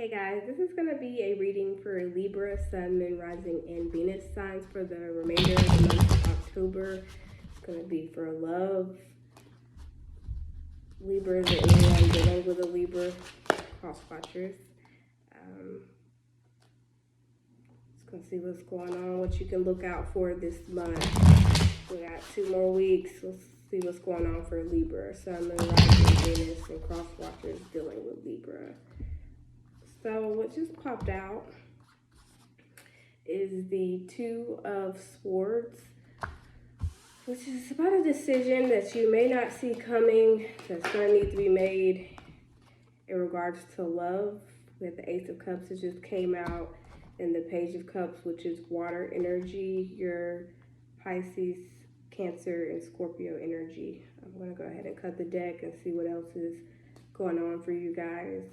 Hey guys, this is going to be a reading for Libra, Sun, Moon, Rising, and Venus signs for the remainder of the month of October. It's going to be for love. Libra, is anyone dealing with a Libra? Cross watchers. Just going to see what's going on, what you can look out for this month. We got 2 more weeks. Let's see what's going on for Libra, Sun, Moon, Rising, Venus, and cross watchers dealing with Libra. So what just popped out is the Two of Swords, which is about a decision that you may not see coming, that's going to need to be made in regards to love. We have the Ace of Cups that just came out, and the Page of Cups, which is water energy, your Pisces, Cancer, and Scorpio energy. I'm going to go ahead and cut the deck and see what else is going on for you guys.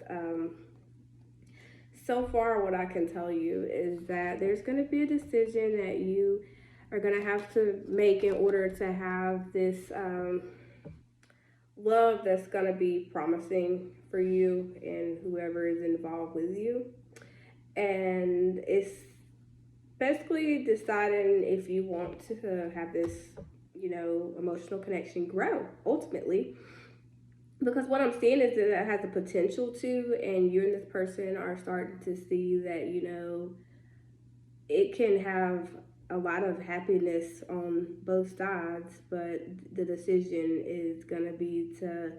So far, what I can tell you is that there's going to be a decision that you are going to have to make in order to have this love that's going to be promising for you and whoever is involved with you. And it's basically deciding if you want to have this, emotional connection grow ultimately. Because what I'm seeing is that it has the potential to, and you and this person are starting to see that, it can have a lot of happiness on both sides, but the decision is going to be to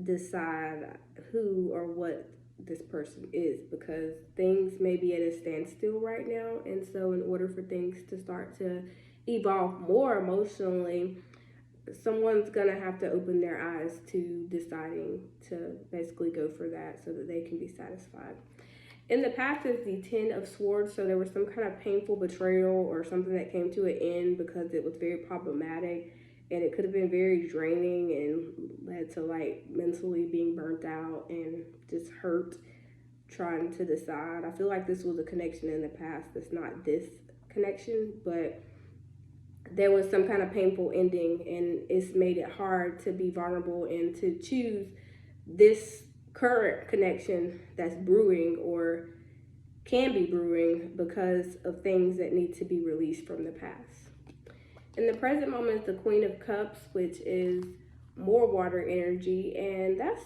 decide who or what this person is, because things may be at a standstill right now. And so in order for things to start to evolve more emotionally, someone's gonna have to open their eyes to deciding to basically go for that so that they can be satisfied. In the past is the Ten of Swords, so there was some kind of painful betrayal or something that came to an end because it was very problematic, and it could have been very draining and led to mentally being burnt out and just hurt trying to decide. I feel like this was a connection in the past that's not this connection, but there was some kind of painful ending, and it's made it hard to be vulnerable and to choose this current connection that's brewing or can be brewing because of things that need to be released from the past. In the present moment, the Queen of Cups, which is more water energy, and that's,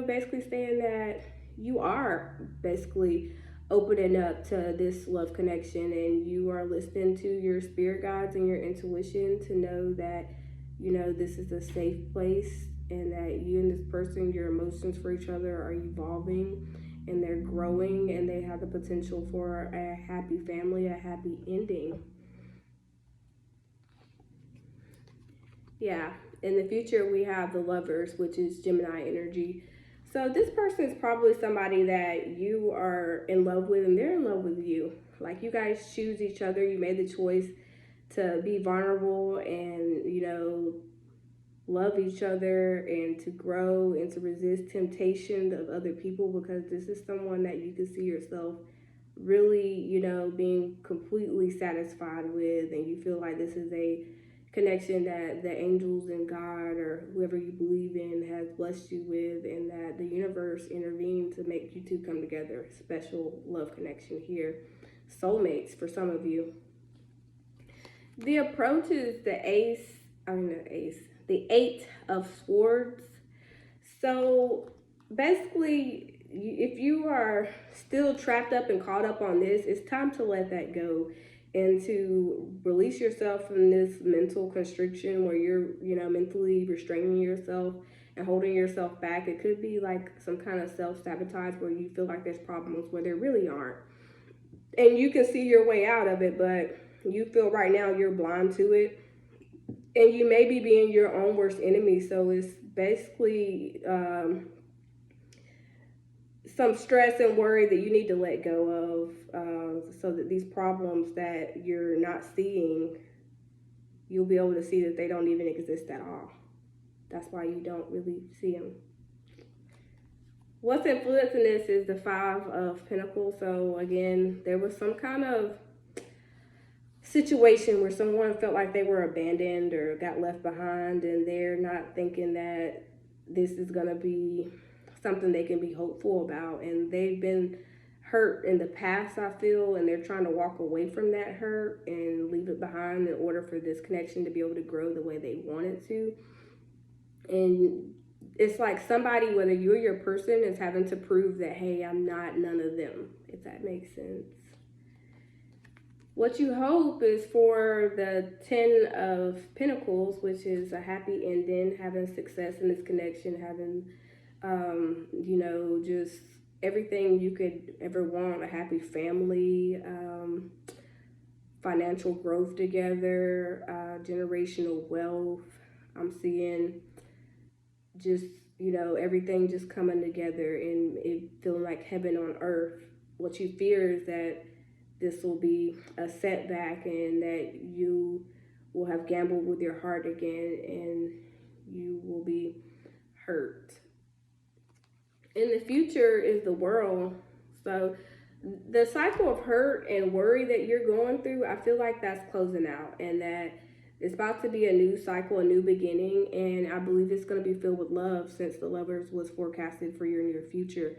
basically saying that you are basically opening up to this love connection, and you are listening to your spirit guides and your intuition to know that this is a safe place, and that you and this person, your emotions for each other are evolving and they're growing, and they have the potential for a happy family, a happy ending. Yeah, in the future we have the Lovers, which is Gemini energy. So this person is probably somebody that you are in love with, and they're in love with you. Like, you guys choose each other. You made the choice to be vulnerable and, love each other, and to grow and to resist temptation of other people, because this is someone that you can see yourself really, being completely satisfied with, and you feel like this is a connection that the angels and God or whoever you believe in has blessed you with, and that the universe intervened to make you two come together. Special love connection here. Soulmates for some of you. The approach is the Eight of Swords. So basically, if you are still trapped up and caught up on this, it's time to let that go and to release yourself from this mental constriction where you're, mentally restraining yourself and holding yourself back. It could be like some kind of self-sabotage where you feel like there's problems where there really aren't. And you can see your way out of it, but you feel right now you're blind to it. And you may be being your own worst enemy. So it's basically some stress and worry that you need to let go of, so that these problems that you're not seeing, you'll be able to see that they don't even exist at all. That's why you don't really see them. What's influencing this is the Five of Pentacles. So again, there was some kind of situation where someone felt like they were abandoned or got left behind, and they're not thinking that this is going to be something they can be hopeful about. And they've been hurt in the past, I feel, and they're trying to walk away from that hurt and leave it behind in order for this connection to be able to grow the way they want it to. And it's like somebody, whether you or your person, is having to prove that, hey, I'm not none of them, if that makes sense. What you hope is for the 10 of Pentacles, which is a happy ending, having success in this connection, having, just everything you could ever want, a happy family, financial growth together, generational wealth. I'm seeing just, everything just coming together and it feeling like heaven on earth. What you fear is that this will be a setback and that you will have gambled with your heart again and you will be hurt. In the future is the World. So the cycle of hurt and worry that you're going through, I feel like that's closing out, and that it's about to be a new cycle, a new beginning, and I believe it's going to be filled with love, since the Lovers was forecasted for your near future.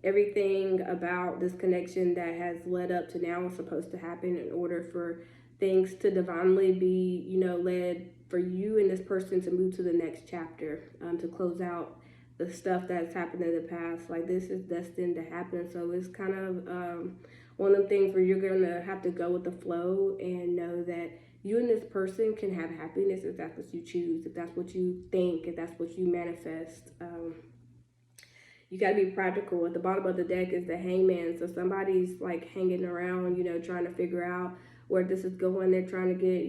Everything about this connection that has led up to now is supposed to happen in order for things to divinely be, led for you and this person to move to the next chapter, to close out the stuff that's happened in the past. Like, this is destined to happen. So it's kind of one of the things where you're going to have to go with the flow and know that you and this person can have happiness if that's what you choose, if that's what you think, if that's what you manifest. You got to be practical. At the bottom of the deck is the Hangman. So somebody's like hanging around, trying to figure out where this is going. They're trying to get,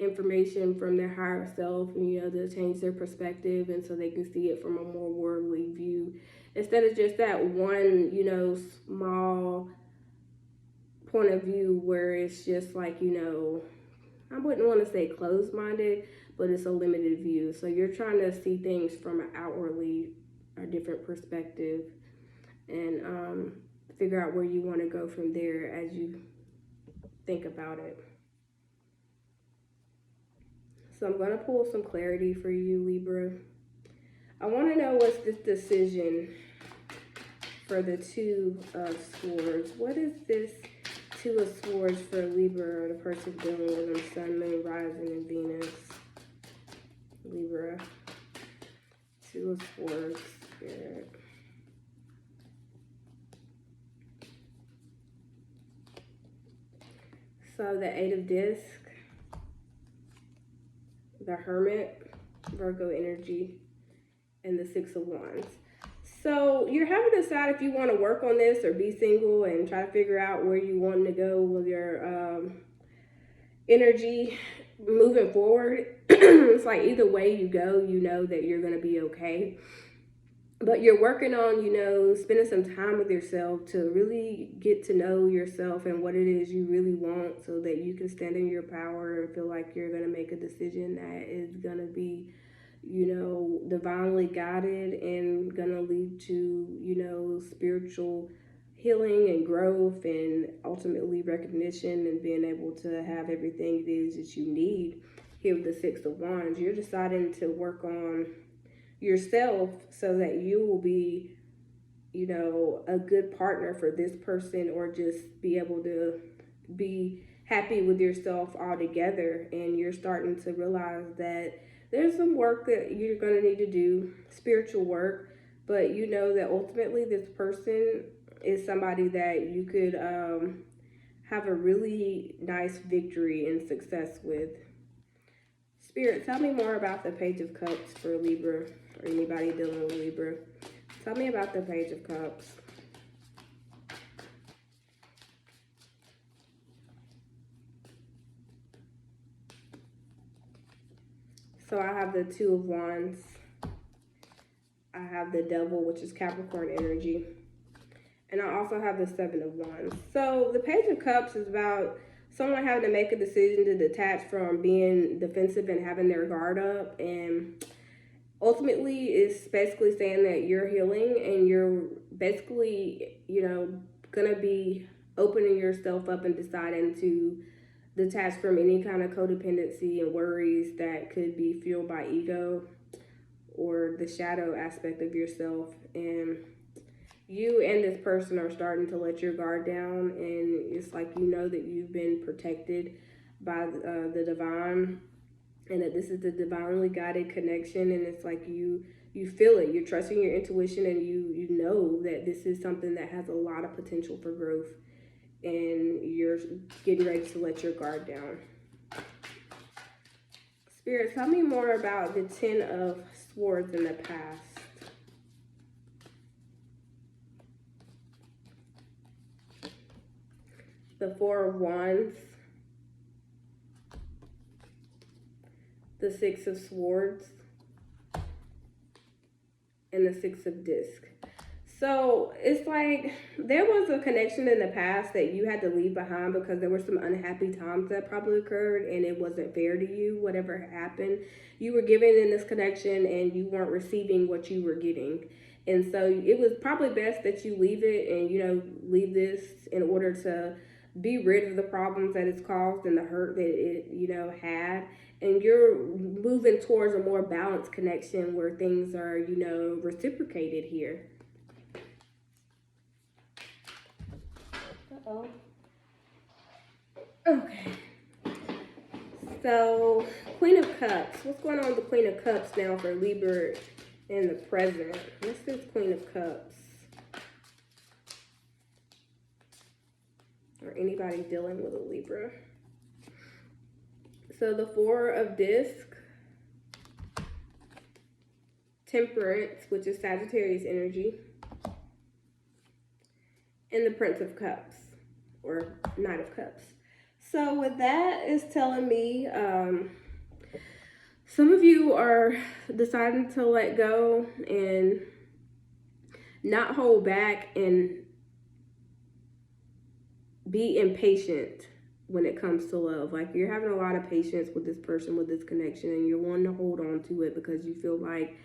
information from their higher self, and, to change their perspective. And so they can see it from a more worldly view instead of just that one, small point of view where it's just like, I wouldn't want to say closed-minded, but it's a limited view. So you're trying to see things from an outwardly a different perspective and figure out where you want to go from there as you think about it. So I'm going to pull some clarity for you, Libra. I want to know what's this decision for the Two of Swords. What is this Two of Swords for Libra, or the person dealing with them, Sun, Moon, Rising, and Venus? Libra. Two of Swords, Spirit. So the Eight of Discs, the Hermit, Virgo energy, and the Six of Wands. So you're having to decide if you want to work on this or be single and try to figure out where you want to go with your energy moving forward. It's like either way you go, you know that you're going to be okay. But you're working on, spending some time with yourself to really get to know yourself and what it is you really want, so that you can stand in your power and feel like you're going to make a decision that is going to be, divinely guided and going to lead to, spiritual healing and growth and ultimately recognition and being able to have everything it is that you need. Here with the Six of Wands, you're deciding to work on yourself so that you will be, a good partner for this person, or just be able to be happy with yourself altogether. And you're starting to realize that there's some work that you're going to need to do, spiritual work, but that ultimately this person is somebody that you could have a really nice victory and success with. Spirit, tell me more about the Page of Cups for Libra, or anybody dealing with Libra. Tell me about the Page of Cups. So I have the Two of Wands. I have the Devil, which is Capricorn energy. And I also have the Seven of Wands. So the Page of Cups is about someone having to make a decision to detach from being defensive and having their guard up. And ultimately, it's basically saying that you're healing and you're basically, going to be opening yourself up and deciding to detach from any kind of codependency and worries that could be fueled by ego or the shadow aspect of yourself, and you and this person are starting to let your guard down, and it's like you know that you've been protected by the divine, and that this is the divinely guided connection, and it's like you feel it, you're trusting your intuition, and you know that this is something that has a lot of potential for growth, and you're getting ready to let your guard down. Spirit, tell me more about the Ten of Swords in the past. The Four of Wands. The Six of Swords. And the Six of Discs. So it's like there was a connection in the past that you had to leave behind because there were some unhappy times that probably occurred and it wasn't fair to you, whatever happened. You were given in this connection and you weren't receiving what you were getting. And so it was probably best that you leave it and, you know, leave this in order to be rid of the problems that it's caused and the hurt that it, you know, had. And you're moving towards a more balanced connection where things are, you know, reciprocated here. Uh-oh. Okay. So, Queen of Cups. What's going on with the Queen of Cups now for Libra in the present? What's this Queen of Cups? Or anybody dealing with a Libra. So, the Four of Discs. Temperance, which is Sagittarius energy. And the Prince of Cups, or Knight of Cups. So with that, it's telling me some of you are deciding to let go and not hold back and be impatient when it comes to love. Like you're having a lot of patience with this person, with this connection, and you're wanting to hold on to it because you feel like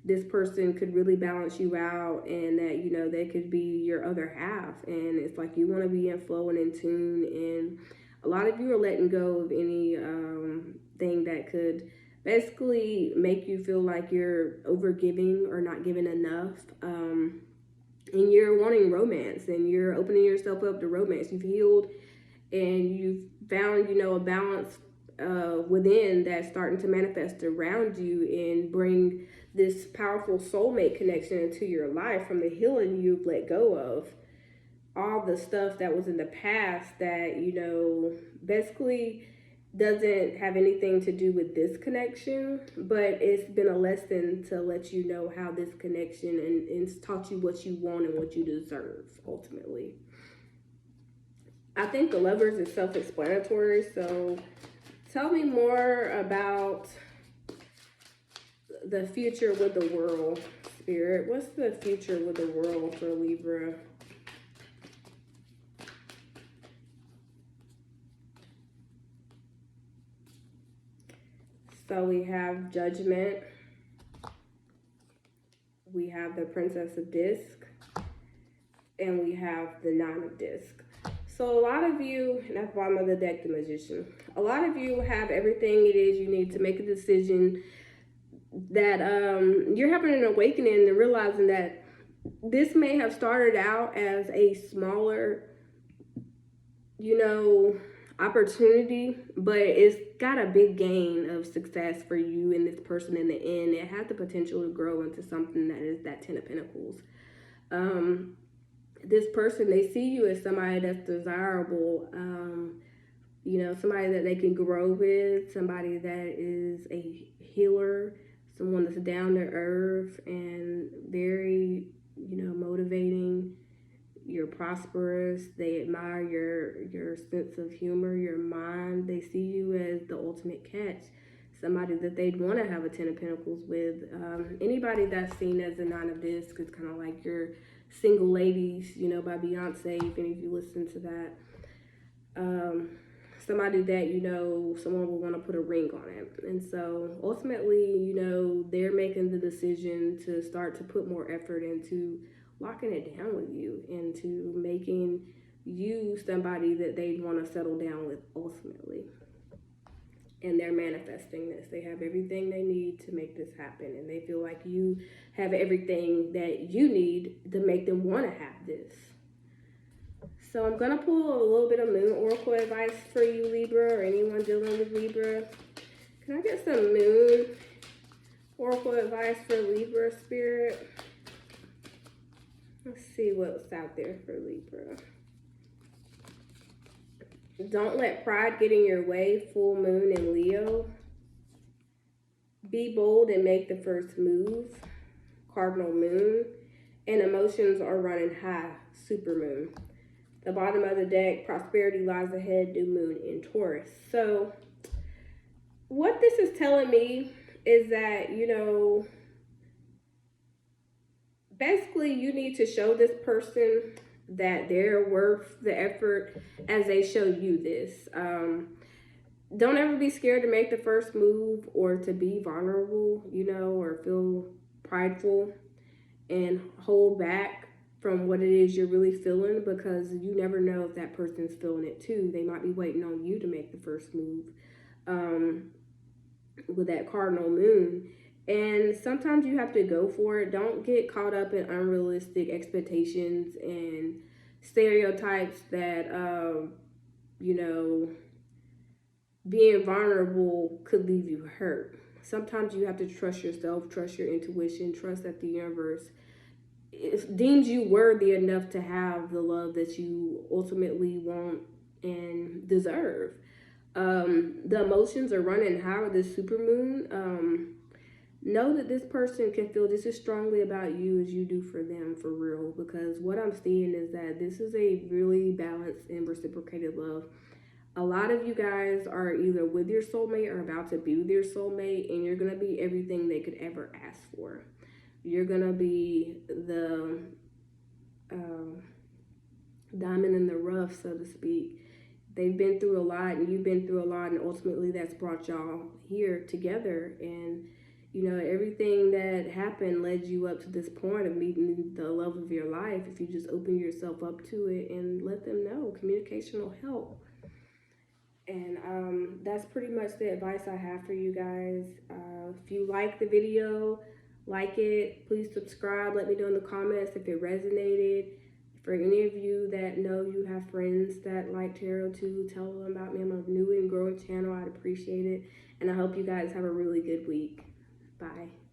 this person could really balance you out and that, you know, they could be your other half. And it's like you want to be in flow and in tune. And a lot of you are letting go of any thing that could basically make you feel like you're overgiving or not giving enough. And you're wanting romance and you're opening yourself up to romance. You've healed and you've found, you know, a balance within that's starting to manifest around you and bring this powerful soulmate connection into your life from the healing you've let go of. All the stuff that was in the past that, you know, basically doesn't have anything to do with this connection, but it's been a lesson to let you know how this connection and it's taught you what you want and what you deserve ultimately. I think the Lovers is self-explanatory, so tell me more about the future with the world, Spirit. What's the future with the world for Libra? So we have Judgment. We have the Princess of Disc. And we have the Nine of Disc. So a lot of you, and at the bottom of the deck, the Magician. A lot of you have everything it is you need to make a decision that you're having an awakening and realizing that this may have started out as a smaller, you know, opportunity, but it's got a big gain of success for you and this person in the end. It has the potential to grow into something that is that Ten of Pentacles. This person, they see you as somebody that's desirable, you know, somebody that they can grow with, somebody that is a healer, someone that's down to earth and very, you know, motivating. You're prosperous. They admire your sense of humor, your mind. They see you as the ultimate catch, somebody that they'd want to have a Ten of Pentacles with. Anybody that's seen as a Nine of Discs is kind of like your Single Ladies, you know, by Beyonce, if any of you listen to that. Somebody that, you know, someone will want to put a ring on it. And so ultimately, you know, they're making the decision to start to put more effort into locking it down with you and to making you somebody that they'd want to settle down with ultimately. and they're manifesting this. They have everything they need to make this happen, and they feel like you have everything that you need to make them want to have this. So I'm going to pull a little bit of Moon Oracle advice for you, Libra, or anyone dealing with Libra. Can I get some Moon Oracle advice for Libra, Spirit? Let's see what's out there for Libra. Don't let pride get in your way, full moon in Leo. Be bold and make the first move, cardinal moon. And emotions are running high, super moon. The bottom of the deck, prosperity lies ahead, new moon in Taurus. So what this is telling me is that, you know, basically you need to show this person that they're worth the effort as they show you this. Don't ever be scared to make the first move or to be vulnerable, you know, or feel prideful and hold back from what it is you're really feeling, because you never know if that person's feeling it too. They might be waiting on you to make the first move with that cardinal moon. And sometimes you have to go for it. Don't get caught up in unrealistic expectations and stereotypes that, you know, being vulnerable could leave you hurt. Sometimes you have to trust yourself, trust your intuition, trust that the universe deems you worthy enough to have the love that you ultimately want and deserve. The emotions are running high with this supermoon. Know that this person can feel just as strongly about you as you do for them, for real, because what I'm seeing is that this is a really balanced and reciprocated love. A lot of you guys are either with your soulmate or about to be with your soulmate, and you're going to be everything they could ever ask for. You're going to be the diamond in the rough, so to speak. They've been through a lot, and you've been through a lot, and ultimately that's brought y'all here together. And you know, everything that happened led you up to this point of meeting the love of your life. If you just open yourself up to it and let them know, communication will help. And that's pretty much the advice I have for you guys. If you like the video, like it, please subscribe. Let me know in the comments if it resonated. For any of you that know you have friends that like tarot too, tell them about me. I'm a new and growing channel. I'd appreciate it. And I hope you guys have a really good week. Bye.